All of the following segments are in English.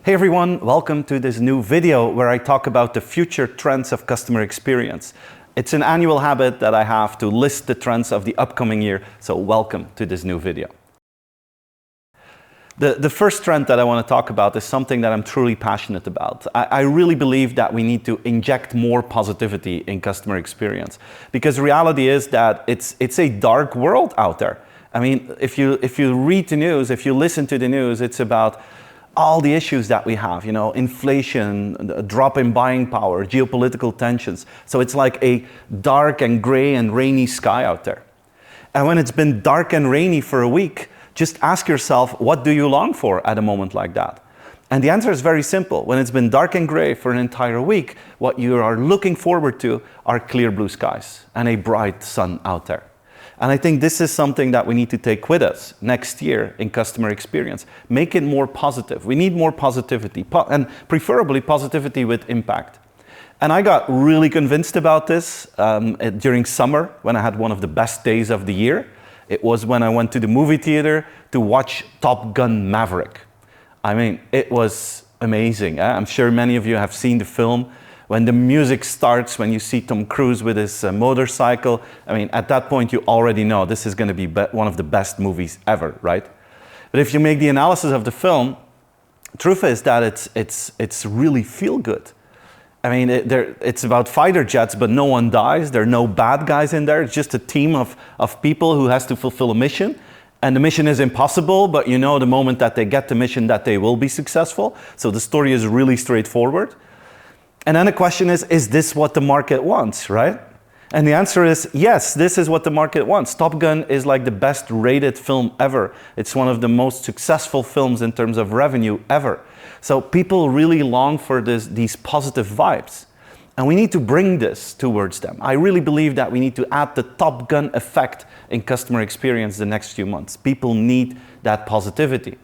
Hey everyone, welcome to this new video where I talk about the future trends of customer experience. It's an annual habit that I have to list the trends of the upcoming year, so welcome to this new video. The first trend that I want to talk about is something that I'm truly passionate about. I really believe that we need to inject more positivity in customer experience, because reality is that it's a dark world out there. I mean, if you read the news, if you listen to the news, it's about all the issues that we have, inflation, a drop in buying power, geopolitical tensions. So it's like a dark and gray and rainy sky out there. And when it's been dark and rainy for a week, just ask yourself, what do you long for at a moment like that? And the answer is very simple. When it's been dark and gray for an entire week, what you are looking forward to are clear blue skies and a bright sun out there. And I think this is something that we need to take with us next year in customer experience. Make it more positive. We need more positivity, and preferably positivity with impact. And I got really convinced about this during summer when I had one of the best days of the year. It was when I went to the movie theater to watch Top Gun Maverick. I mean, it was amazing. I'm sure many of you have seen the film. When the music starts, when you see Tom Cruise with his motorcycle, I mean, at that point you already know this is going to be one of the best movies ever, right? But if you make the analysis of the film, the truth is that it's really feel good. I mean, it's about fighter jets, but no one dies. There are no bad guys in there. It's just a team of people who has to fulfill a mission. And the mission is impossible, but you know the moment that they get the mission that they will be successful. So the story is really straightforward. And then the question is this what the market wants, right? And the answer is yes, this is what the market wants. Top Gun is like the best rated film ever. It's one of the most successful films in terms of revenue ever. So people really long for these positive vibes. And we need to bring this towards them. I really believe that we need to add the Top Gun effect in customer experience the next few months. People need that positivity.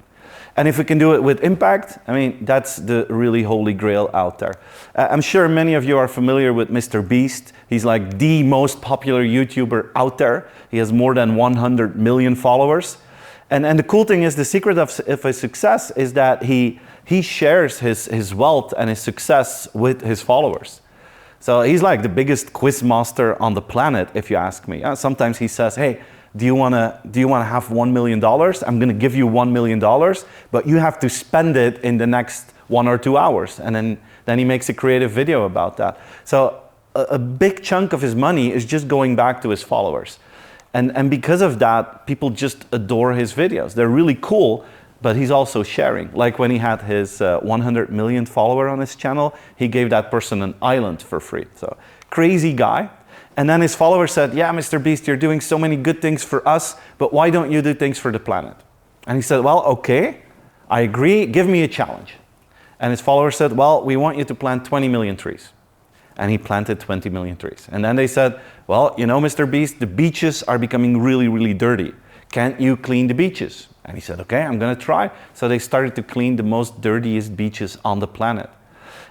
And if we can do it with impact, I mean, that's the really holy grail out there. I'm sure many of you are familiar with Mr. Beast. He's like the most popular YouTuber out there. He has more than 100 million followers. And the cool thing is, the secret of his success is that he shares his wealth and his success with his followers. So he's like the biggest quiz master on the planet, if you ask me. Sometimes he says, hey, do you want to have $1 million? I'm going to give you $1 million, but you have to spend it in the next 1 or 2 hours. And then he makes a creative video about that. So a big chunk of his money is just going back to his followers. And because of that, people just adore his videos. They're really cool, but he's also sharing. Like when he had his 100 million follower on his channel, he gave that person an island for free. So crazy guy. And then his followers said, yeah, Mr. Beast, you're doing so many good things for us, but why don't you do things for the planet? And he said, well, okay, I agree, give me a challenge. And his followers said, well, we want you to plant 20 million trees. And he planted 20 million trees. And then they said, well, you know, Mr. Beast, the beaches are becoming really, really dirty. Can't you clean the beaches? And he said, okay, I'm gonna try. So they started to clean the most dirtiest beaches on the planet.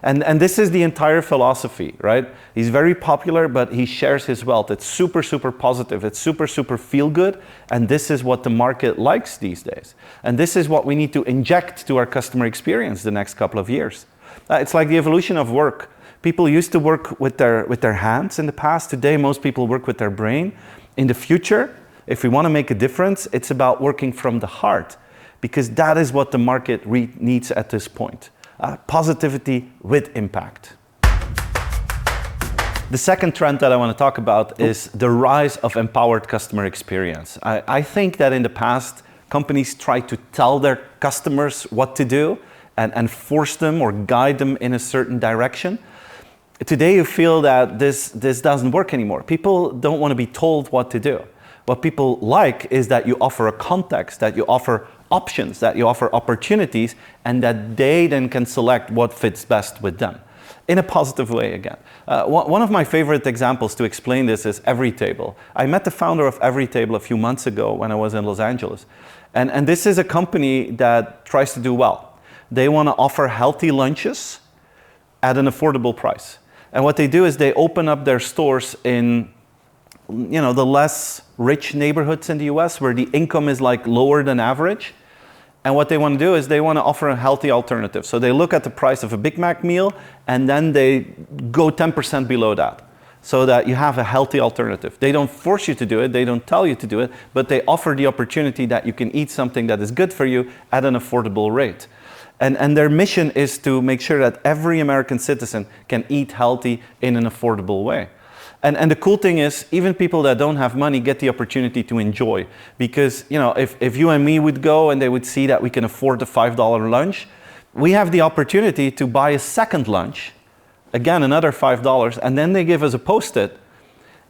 And this is the entire philosophy, right? He's very popular, but he shares his wealth. It's super, super positive. It's super, super feel good. And this is what the market likes these days. And this is what we need to inject to our customer experience the next couple of years. It's like the evolution of work. People used to work with their hands in the past. Today, most people work with their brain. In the future, if we want to make a difference, it's about working from the heart, because that is what the market needs at this point. Positivity with impact. The second trend that I want to talk about is the rise of empowered customer experience. I think that in the past, companies tried to tell their customers what to do and force them or guide them in a certain direction. Today, you feel that this doesn't work anymore. People don't want to be told what to do. What people like is that you offer a context, that you offer options, that you offer opportunities, and that they then can select what fits best with them in a positive way again. One of my favorite examples to explain this is Everytable. I met the founder of Everytable a few months ago when I was in Los Angeles. And this is a company that tries to do well. They want to offer healthy lunches at an affordable price. And what they do is they open up their stores in the less rich neighborhoods in the US where the income is like lower than average. And what they want to do is they want to offer a healthy alternative. So they look at the price of a Big Mac meal and then they go 10% below that so that you have a healthy alternative. They don't force you to do it, they don't tell you to do it, but they offer the opportunity that you can eat something that is good for you at an affordable rate. And their mission is to make sure that every American citizen can eat healthy in an affordable way. And the cool thing is, even people that don't have money get the opportunity to enjoy. Because, you know, if you and me would go and they would see that we can afford a $5 lunch, we have the opportunity to buy a second lunch, again, another $5, and then they give us a Post-it,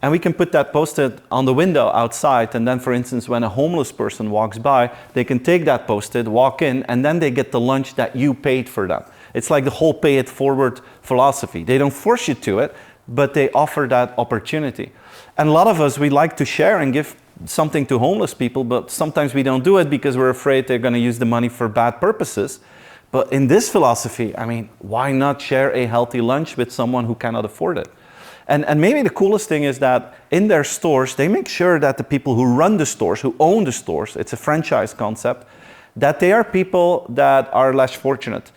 and we can put that Post-it on the window outside, and then, for instance, when a homeless person walks by, they can take that Post-it, walk in, and then they get the lunch that you paid for them. It's like the whole pay it forward philosophy. They don't force you to it, but they offer that opportunity. And a lot of us, we like to share and give something to homeless people, but sometimes we don't do it because we're afraid they're going to use the money for bad purposes. But in this philosophy, I mean, why not share a healthy lunch with someone who cannot afford it? And maybe the coolest thing is that in their stores, they make sure that the people who run the stores, who own the stores, it's a franchise concept, that they are people that are less fortunate.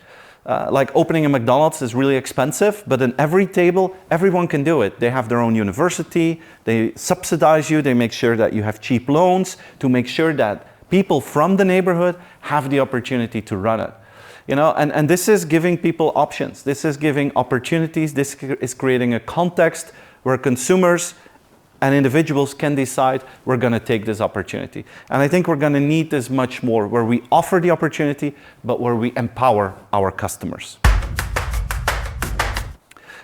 Like opening a McDonald's is really expensive, but in every table, everyone can do it. They have their own university, they subsidize you, they make sure that you have cheap loans to make sure that people from the neighborhood have the opportunity to run it. You know, and this is giving people options. This is giving opportunities. This is creating a context where consumers and individuals can decide we're going to take this opportunity. And I think we're going to need this much more, where we offer the opportunity, but where we empower our customers.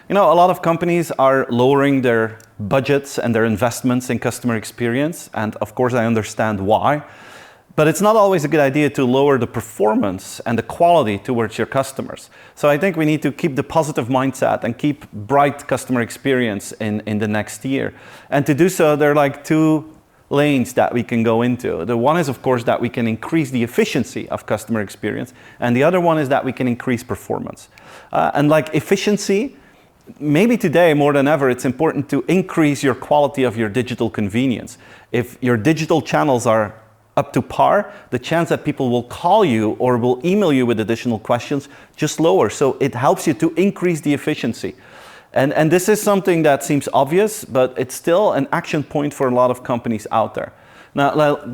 You know, a lot of companies are lowering their budgets and their investments in customer experience. And of course, I understand why. But it's not always a good idea to lower the performance and the quality towards your customers. So I think we need to keep the positive mindset and keep bright customer experience in the next year. And to do so, there are like two lanes that we can go into. The one is, of course, that we can increase the efficiency of customer experience. And the other one is that we can increase performance. And like efficiency, maybe today more than ever, it's important to increase your quality of your digital convenience. If your digital channels are up to par, the chance that people will call you or will email you with additional questions just lower. So it helps you to increase the efficiency. And this is something that seems obvious, but it's still an action point for a lot of companies out there. Now, let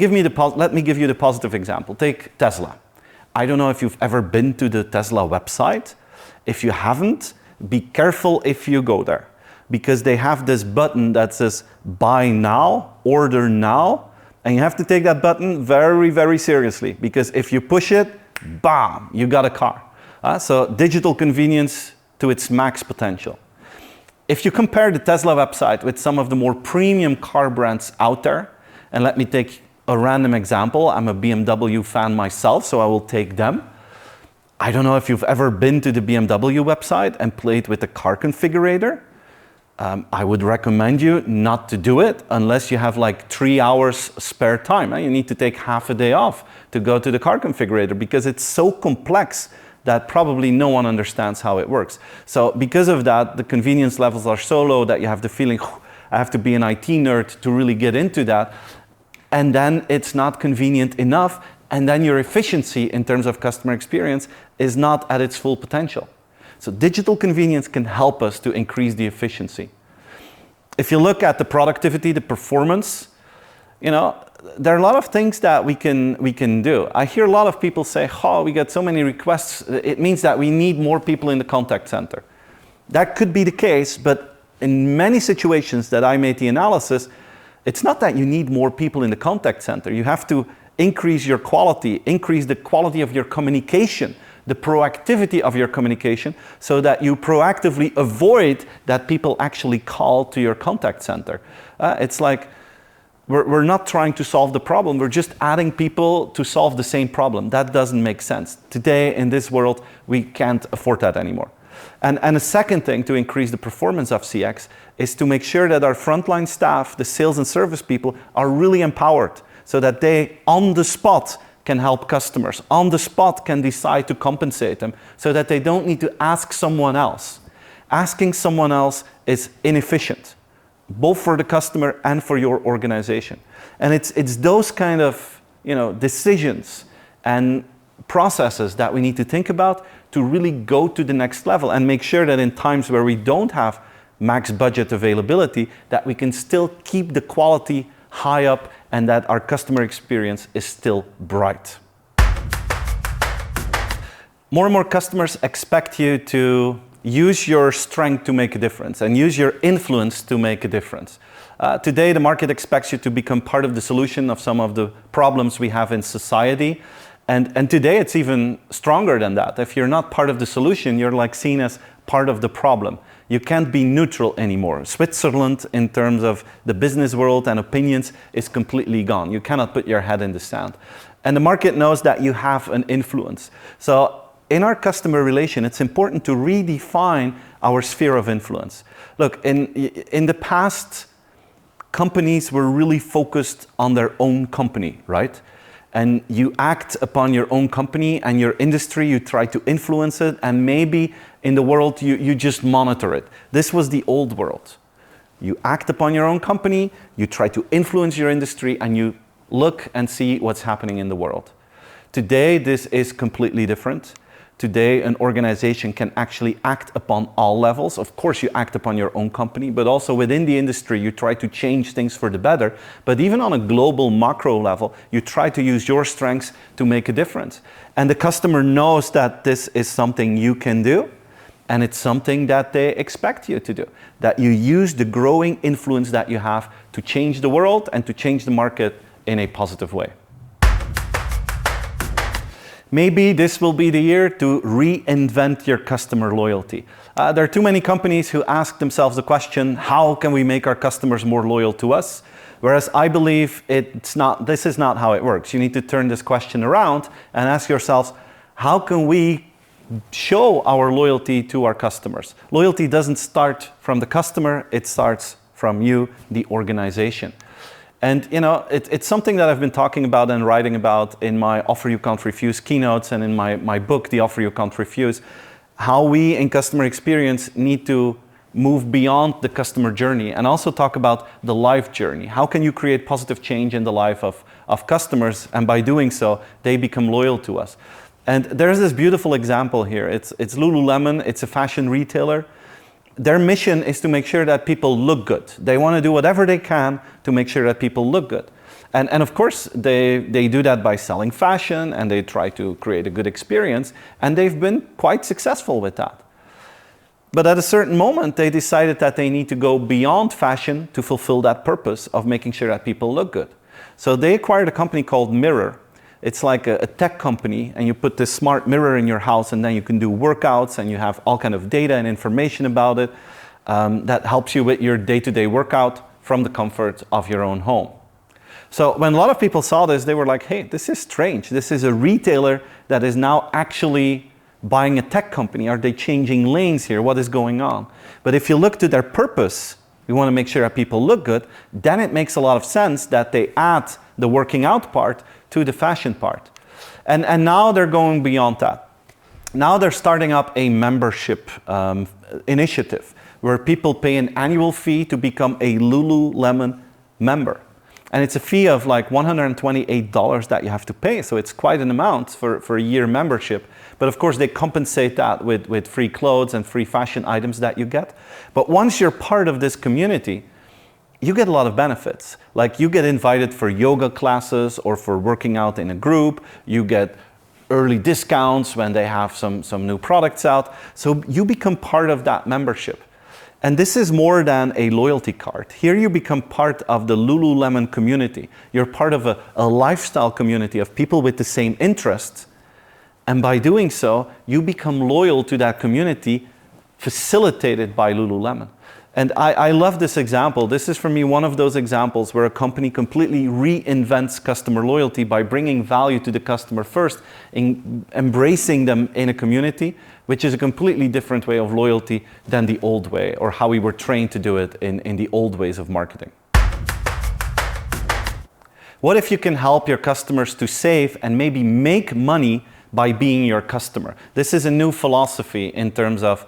me give you the positive example. Take Tesla. I don't know if you've ever been to the Tesla website. If you haven't, be careful if you go there, because they have this button that says buy now, order now. And you have to take that button very, very seriously, because if you push it, bam, you got a car. So digital convenience to its max potential. If you compare the Tesla website with some of the more premium car brands out there, and let me take a random example. I'm a BMW fan myself, so I will take them. I don't know if you've ever been to the BMW website and played with the car configurator. I would recommend you not to do it unless you have like 3 hours spare time. You need to take half a day off to go to the car configurator, because it's so complex that probably no one understands how it works. So because of that, the convenience levels are so low that you have the feeling, I have to be an IT nerd to really get into that. And then it's not convenient enough. And then your efficiency in terms of customer experience is not at its full potential. So digital convenience can help us to increase the efficiency. If you look at the productivity, the performance, you know, there are a lot of things that we can do. I hear a lot of people say, oh, we get so many requests, it means that we need more people in the contact center. That could be the case, but in many situations that I made the analysis, it's not that you need more people in the contact center. You have to increase your quality, increase the quality of your communication, the proactivity of your communication, so that you proactively avoid that people actually call to your contact center. It's like we're not trying to solve the problem, we're just adding people to solve the same problem. That doesn't make sense. Today, in this world, we can't afford that anymore. And a second thing to increase the performance of CX is to make sure that our frontline staff, the sales and service people, are really empowered, so that they, on the spot, can help customers, on the spot can decide to compensate them, so that they don't need to ask someone else. Asking someone else is inefficient, both for the customer and for your organization. And it's those kind of decisions and processes that we need to think about to really go to the next level and make sure that in times where we don't have max budget availability, that we can still keep the quality high up and that our customer experience is still bright. More and more customers expect you to use your strength to make a difference and use your influence to make a difference. Today, the market expects you to become part of the solution of some of the problems we have in society. And today, it's even stronger than that. If you're not part of the solution, you're like seen as part of the problem. You can't be neutral anymore. Switzerland, in terms of the business world and opinions, is completely gone. You cannot put your head in the sand. And the market knows that you have an influence. So in our customer relation, it's important to redefine our sphere of influence. Look, in the past, companies were really focused on their own company, right? And you act upon your own company and your industry, you try to influence it, and maybe in the world you just monitor it. This was the old world. You act upon your own company, you try to influence your industry, and you look and see what's happening in the world. Today, this is completely different. Today, an organization can actually act upon all levels. Of course, you act upon your own company, but also within the industry, you try to change things for the better. But even on a global macro level, you try to use your strengths to make a difference. And the customer knows that this is something you can do, and it's something that they expect you to do. That you use the growing influence that you have to change the world and to change the market in a positive way. Maybe this will be the year to reinvent your customer loyalty. There are too many companies who ask themselves the question, how can we make our customers more loyal to us? Whereas I believe this is not how it works. You need to turn this question around and ask yourselves, how can we show our loyalty to our customers? Loyalty doesn't start from the customer, it starts from you, the organization. And you know, it's something that I've been talking about and writing about in my Offer You Can't Refuse keynotes and in my book, The Offer You Can't Refuse, how we in customer experience need to move beyond the customer journey and also talk about the life journey. How can you create positive change in the life of customers, and by doing so, they become loyal to us? And there's this beautiful example here. It's Lululemon, it's a fashion retailer. Their mission is to make sure that people look good. They want to do whatever they can to make sure that people look good. And of course, they do that by selling fashion, and they try to create a good experience, and they've been quite successful with that. But at a certain moment, they decided that they need to go beyond fashion to fulfill that purpose of making sure that people look good. So they acquired a company called Mirror. It's like a tech company, and you put this smart mirror in your house, and then you can do workouts, and you have all kind of data and information about it that helps you with your day-to-day workout from the comfort of your own home. So when a lot of people saw this, they were like, hey, this is strange. This is a retailer that is now actually buying a tech company. Are they changing lanes here? What is going on? But if you look to their purpose, we want to make sure that people look good, then it makes a lot of sense that they add the working out part to the fashion part. And now they're going beyond that. Now they're starting up a membership initiative where people pay an annual fee to become a Lululemon member. And it's a fee of like $128 that you have to pay, so it's quite an amount for a year membership. But of course they compensate that with free clothes and free fashion items that you get. But once you're part of this community, you get a lot of benefits. Like you get invited for yoga classes or for working out in a group. You get early discounts when they have some new products out. So you become part of that membership. And this is more than a loyalty card. Here you become part of the Lululemon community. You're part of a lifestyle community of people with the same interests. And by doing so, you become loyal to that community facilitated by Lululemon. And I love this example. This is for me one of those examples where a company completely reinvents customer loyalty by bringing value to the customer first, embracing them in a community, which is a completely different way of loyalty than the old way, or how we were trained to do it in the old ways of marketing. What if you can help your customers to save and maybe make money by being your customer? This is a new philosophy in terms of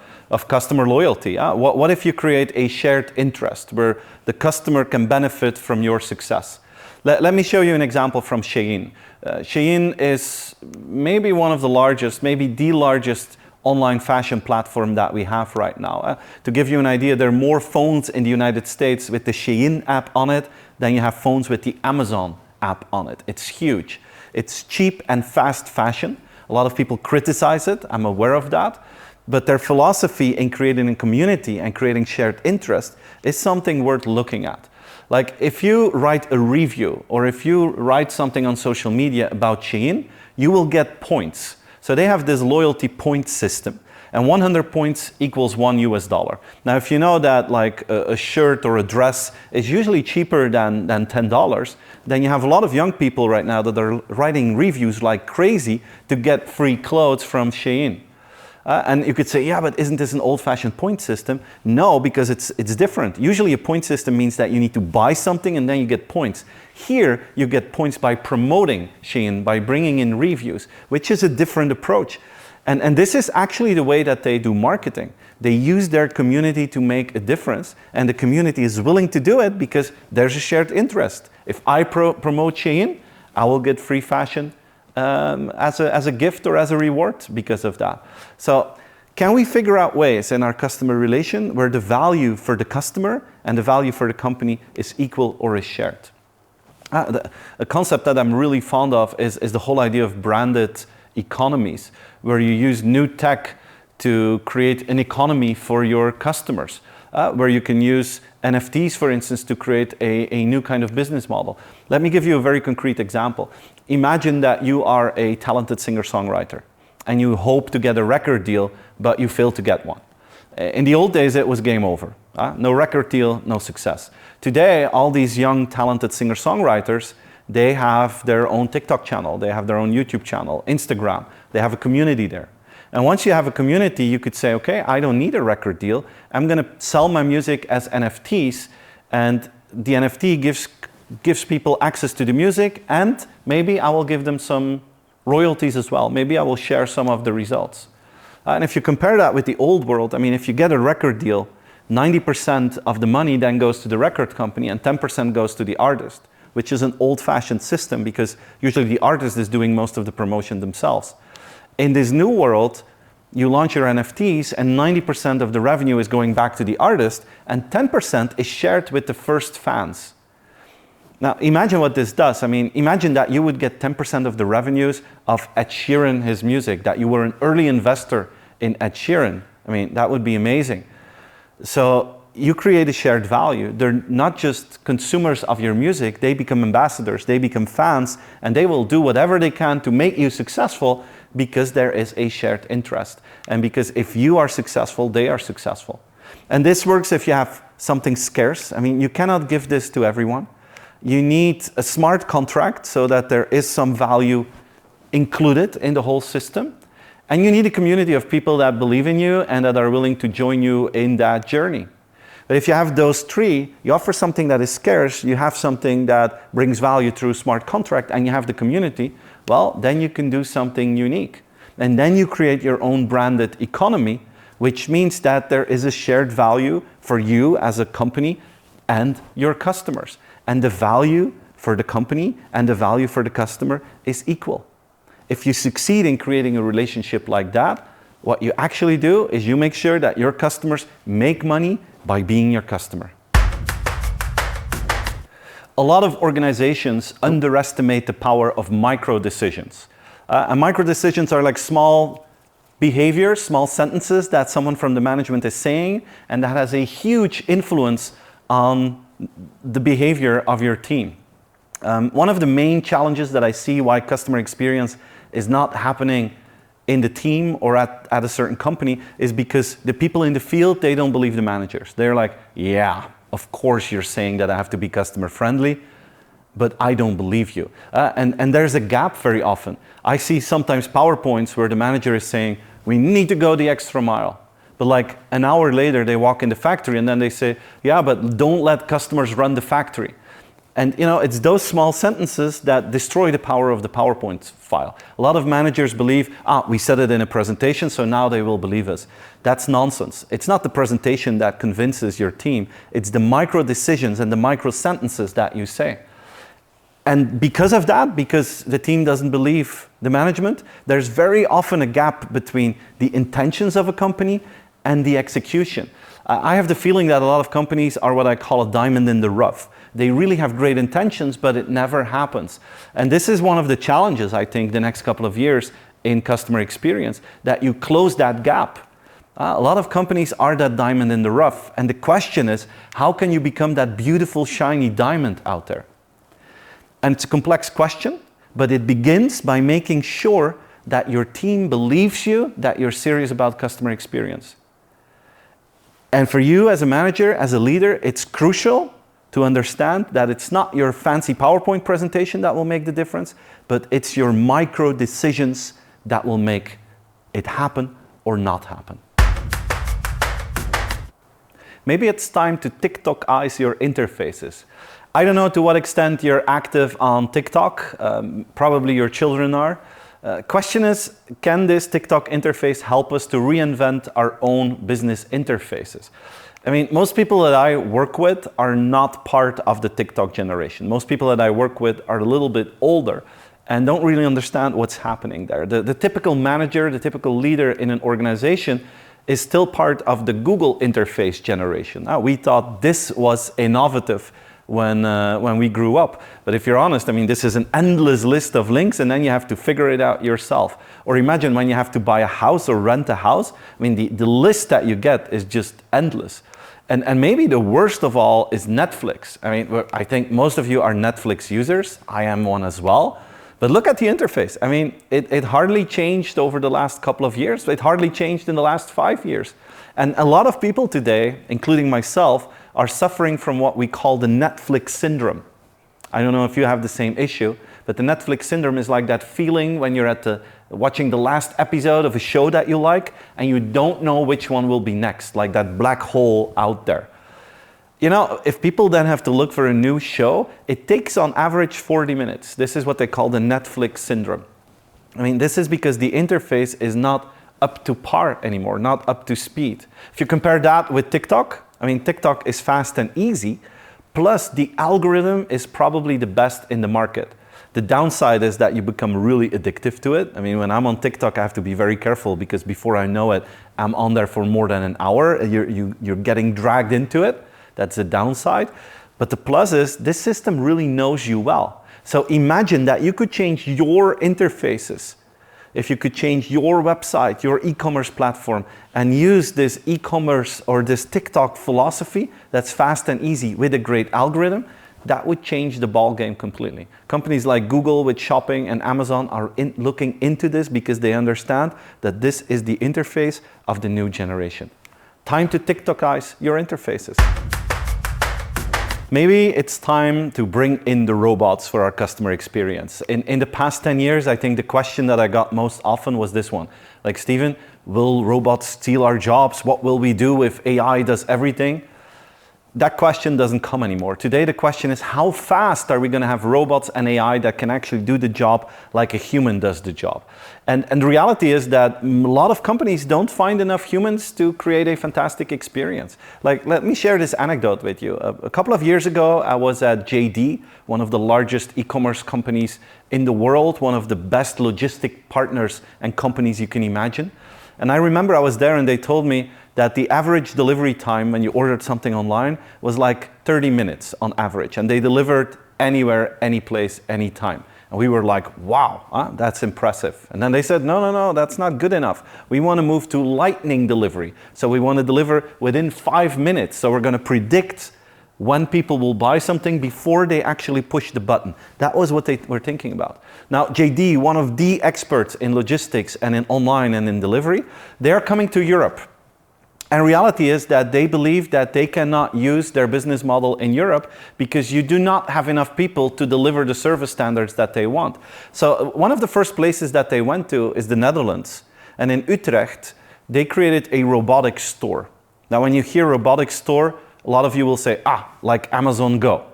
customer loyalty. What if you create a shared interest where the customer can benefit from your success? Let me show you an example from Shein. Shein is maybe one of the largest, maybe the largest online fashion platform that we have right now. To give you an idea, there are more phones in the United States with the Shein app on it than you have phones with the Amazon app on it. It's huge. It's cheap and fast fashion. A lot of people criticize it, I'm aware of that. But their philosophy in creating a community and creating shared interest is something worth looking at. Like if you write a review or if you write something on social media about Shein, you will get points. So they have this loyalty point system, and 100 points equals $1. Now, if you know that like a shirt or a dress is usually cheaper than $10, then you have a lot of young people right now that are writing reviews like crazy to get free clothes from Shein. And you could say, yeah, but isn't this an old-fashioned point system? No, because it's different. Usually a point system means that you need to buy something and then you get points. Here, you get points by promoting Shein, by bringing in reviews, which is a different approach. And this is actually the way that they do marketing. They use their community to make a difference, and the community is willing to do it because there's a shared interest. If I promote Shein, I will get free fashion as a gift or as a reward because of that. So can we figure out ways in our customer relation where the value for the customer and the value for the company is equal or is shared? A concept that I'm really fond of is the whole idea of branded economies, where you use new tech to create an economy for your customers, where you can use NFTs, for instance, to create a new kind of business model. Let me give you a very concrete example. Imagine that you are a talented singer-songwriter and you hope to get a record deal, but you fail to get one. In the old days, it was game over. No record deal, no success. Today, all these young, talented singer-songwriters, they have their own TikTok channel, they have their own YouTube channel, Instagram, they have a community there. And once you have a community, you could say, okay, I don't need a record deal. I'm going to sell my music as NFTs, and the NFT gives people access to the music, and maybe I will give them some royalties as well. Maybe I will share some of the results. And if you compare that with the old world, I mean, if you get a record deal, 90% of the money then goes to the record company and 10% goes to the artist, which is an old-fashioned system because usually the artist is doing most of the promotion themselves. In this new world, you launch your NFTs and 90% of the revenue is going back to the artist and 10% is shared with the first fans. Now, imagine what this does. I mean, imagine that you would get 10% of the revenues of Ed Sheeran, his music, that you were an early investor in Ed Sheeran. I mean, that would be amazing. So you create a shared value. They're not just consumers of your music, they become ambassadors, they become fans, and they will do whatever they can to make you successful because there is a shared interest. And because if you are successful, they are successful. And this works if you have something scarce. I mean, you cannot give this to everyone. You need a smart contract so that there is some value included in the whole system. And you need a community of people that believe in you and that are willing to join you in that journey. But if you have those three, you offer something that is scarce, you have something that brings value through smart contract, and you have the community, well, then you can do something unique. And then you create your own branded economy, which means that there is a shared value for you as a company and your customers. And the value for the company and the value for the customer is equal. If you succeed in creating a relationship like that, what you actually do is you make sure that your customers make money by being your customer. A lot of organizations underestimate the power of micro decisions. And micro decisions are like small behaviors, small sentences that someone from the management is saying, and that has a huge influence on the behavior of your team. One of the main challenges that I see why customer experience is not happening in the team or at a certain company is because the people in the field, they don't believe the managers. They're like, yeah, of course you're saying that I have to be customer friendly, but I don't believe you. And there's a gap very often. I see sometimes PowerPoints where the manager is saying, we need to go the extra mile. But like an hour later, they walk in the factory and then they say, yeah, but don't let customers run the factory. And you know, it's those small sentences that destroy the power of the PowerPoint file. A lot of managers believe, we said it in a presentation, so now they will believe us. That's nonsense. It's not the presentation that convinces your team. It's the micro decisions and the micro sentences that you say. And because of that, because the team doesn't believe the management, there's very often a gap between the intentions of a company and the execution. I have the feeling that a lot of companies are what I call a diamond in the rough. They really have great intentions, but it never happens. And this is one of the challenges, I think, the next couple of years in customer experience, that you close that gap. A lot of companies are that diamond in the rough. And the question is, how can you become that beautiful, shiny diamond out there? And it's a complex question, but it begins by making sure that your team believes you, that you're serious about customer experience. And for you as a manager, as a leader, it's crucial to understand that it's not your fancy PowerPoint presentation that will make the difference, but it's your micro decisions that will make it happen or not happen. Maybe it's time to TIK-TOK-ISE your interfaces. I don't know to what extent you're active on TikTok. Probably your children are. Question is, can this TikTok interface help us to reinvent our own business interfaces? I mean, most people that I work with are not part of the TikTok generation. Most people that I work with are a little bit older and don't really understand what's happening there. The typical manager, the typical leader in an organization is still part of the Google interface generation. Now, we thought this was innovative when we grew up. But if you're honest, I mean, this is an endless list of links and then you have to figure it out yourself. Or imagine when you have to buy a house or rent a house. I mean, the list that you get is just endless. And maybe the worst of all is Netflix. I mean, I think most of you are Netflix users. I am one as well. But look at the interface. I mean, it hardly changed over the last couple of years. It hardly changed in the last 5 years. And a lot of people today, including myself, are suffering from what we call the Netflix syndrome. I don't know if you have the same issue, but the Netflix syndrome is like that feeling when you're watching the last episode of a show that you like and you don't know which one will be next, like that black hole out there. You know, if people then have to look for a new show, it takes on average 40 minutes. This is what they call the Netflix syndrome. I mean, this is because the interface is not up to par anymore, not up to speed. If you compare that with TikTok, I mean, TikTok is fast and easy, plus the algorithm is probably the best in the market. The downside is that you become really addictive to it. I mean, when I'm on TikTok, I have to be very careful because before I know it, I'm on there for more than an hour. You're getting dragged into it. That's the downside. But the plus is this system really knows you well. So imagine that you could change your interfaces. If you could change your website, your e-commerce platform, and use this e-commerce or this TikTok philosophy that's fast and easy with a great algorithm, that would change the ball game completely. Companies like Google with shopping and Amazon are looking into this because they understand that this is the interface of the new generation. Time to TIK-TOK-ISE your interfaces. Maybe it's time to bring in the robots for our customer experience. In the past 10 years, I think the question that I got most often was this one. Like, Steven, will robots steal our jobs? What will we do if AI does everything? That question doesn't come anymore. Today, the question is, how fast are we going to have robots and AI that can actually do the job like a human does the job? And the reality is that a lot of companies don't find enough humans to create a fantastic experience. Like, let me share this anecdote with you. A couple of years ago, I was at JD, one of the largest e-commerce companies in the world, one of the best logistic partners and companies you can imagine. And I remember I was there and they told me that the average delivery time when you ordered something online was like 30 minutes on average. And they delivered anywhere, any place, anytime. And we were like, wow, that's impressive. And then they said, no, that's not good enough. We want to move to lightning delivery. So we want to deliver within 5 minutes. So we're going to predict when people will buy something before they actually push the button. That was what they were thinking about. Now, JD, one of the experts in logistics and in online and in delivery, they're coming to Europe. And reality is that they believe that they cannot use their business model in Europe because you do not have enough people to deliver the service standards that they want. So one of the first places that they went to is the Netherlands. And in Utrecht, they created a robotics store. Now, when you hear robotics store, a lot of you will say, like Amazon Go.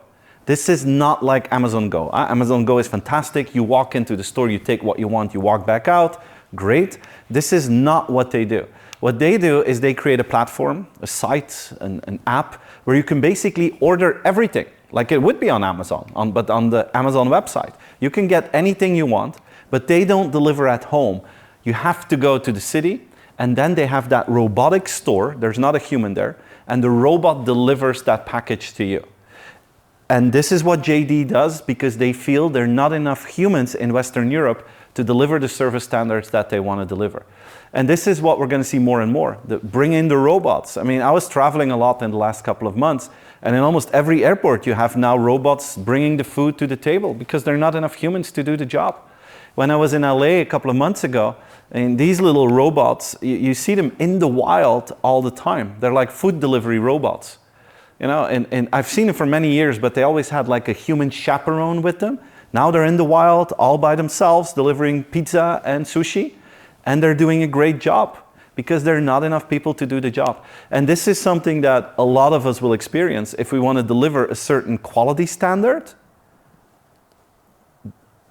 This is not like Amazon Go. Amazon Go is fantastic. You walk into the store, you take what you want, you walk back out. Great. This is not what they do. What they do is they create a platform, a site, an app, where you can basically order everything. like it would be on Amazon, but on the Amazon website. You can get anything you want, but they don't deliver at home. You have to go to the city, and then they have that robotic store. There's not a human there, and the robot delivers that package to you. And this is what JD does because they feel there are not enough humans in Western Europe to deliver the service standards that they want to deliver. And this is what we're going to see more and more, bring in the robots. I mean, I was traveling a lot in the last couple of months, and in almost every airport you have now robots bringing the food to the table because there are not enough humans to do the job. When I was in LA a couple of months ago, and these little robots, you see them in the wild all the time. They're like food delivery robots. You know, and I've seen them for many years, but they always had like a human chaperone with them. Now they're in the wild all by themselves delivering pizza and sushi, and they're doing a great job because there are not enough people to do the job. And this is something that a lot of us will experience if we want to deliver a certain quality standard.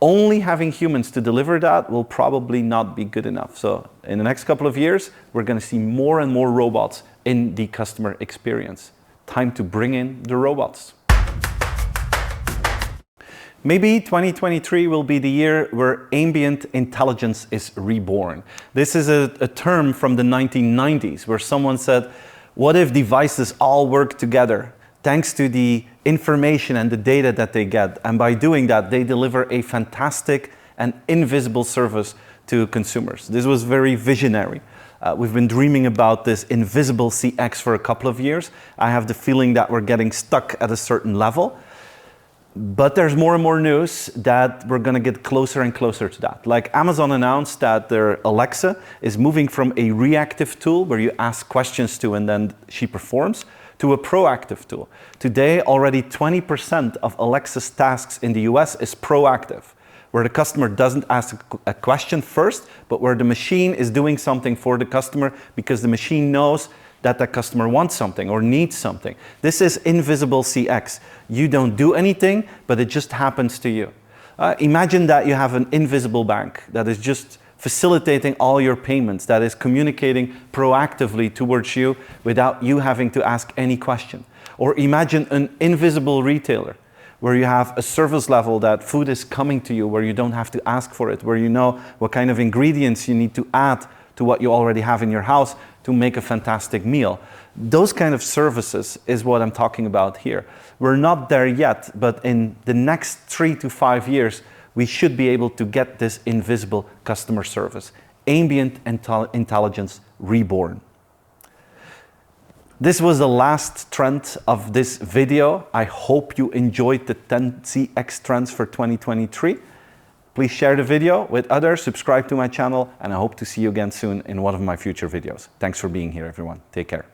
Only having humans to deliver that will probably not be good enough. So in the next couple of years, we're going to see more and more robots in the customer experience. Time to bring in the robots. Maybe 2023 will be the year where ambient intelligence is reborn. This is a term from the 1990s where someone said, what if devices all work together thanks to the information and the data that they get? And by doing that, they deliver a fantastic and invisible service to consumers. This was very visionary. We've been dreaming about this invisible CX for a couple of years. I have the feeling that we're getting stuck at a certain level. But there's more and more news that we're going to get closer and closer to that. Like Amazon announced that their Alexa is moving from a reactive tool where you ask questions to and then she performs to a proactive tool. Today, already 20% of Alexa's tasks in the US is proactive, where the customer doesn't ask a question first, but where the machine is doing something for the customer because the machine knows that the customer wants something or needs something. This is invisible CX. You don't do anything, but it just happens to you. Imagine that you have an invisible bank that is just facilitating all your payments, that is communicating proactively towards you without you having to ask any question. Or imagine an invisible retailer where you have a service level that food is coming to you, where you don't have to ask for it, where you know what kind of ingredients you need to add to what you already have in your house to make a fantastic meal. Those kind of services is what I'm talking about here. We're not there yet, but in the next 3 to 5 years, we should be able to get this invisible customer service. Ambient intelligence reborn. This was the last trend of this video. I hope you enjoyed the 10 CX trends for 2023. Please share the video with others, subscribe to my channel, and I hope to see you again soon in one of my future videos. Thanks for being here, everyone. Take care.